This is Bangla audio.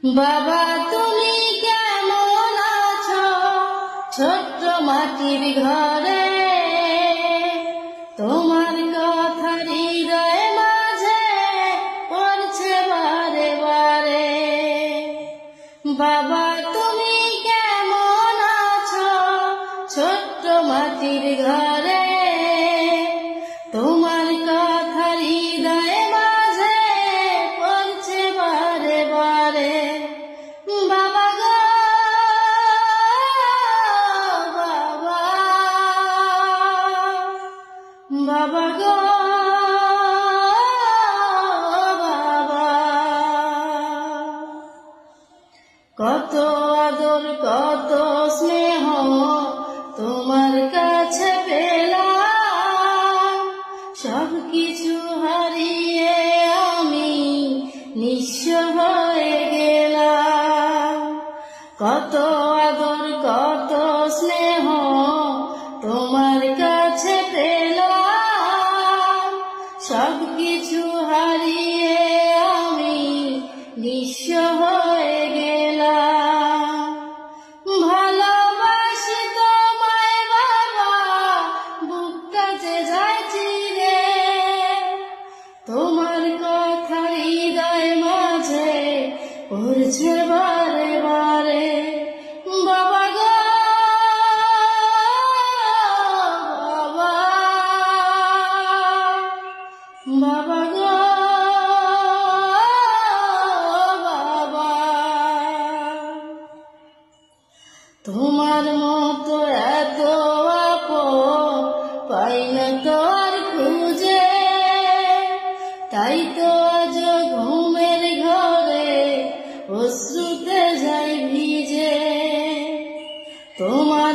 বাবা তুমি কেমন আছো ছোট্ট মাটির ঘরে, তোমার কথা হৃদয় মাঝে পড়ছে বারে বারে। বাবা তুমি কেমন আছো ছোট্ট মাটির ঘরে, তোমার কথা হৃদয় মাঝে পড়ছে বারে বারে। বাবা গো বাবা, বাবা গো বাবা, কত আদর কত স্নেহ তোমার কাছে পেলাম, সব কিছু হারিয়ে আমি নিঃস্ব হয়ে গেলাম। কত আদর কত স্নেহ তোমার কাছে পেলাম, সব কিছু হারিয়ে আমি নিঃস্ব হয়ে গেলাম। ভালোবাসি তোমায় বাবা, বুকটা যে যায় চিরে, তোমার কথা হৃদয় মাঝে পড়ছে বারে বারে। বাবা গো বাবা, বাবা গো বাবা, তোমার মতো এত আপন পাই না তো আর খুঁজে, তাই তো আজ ঘুমের ঘরে অশ্রুতে যাই ভিজে। তোমার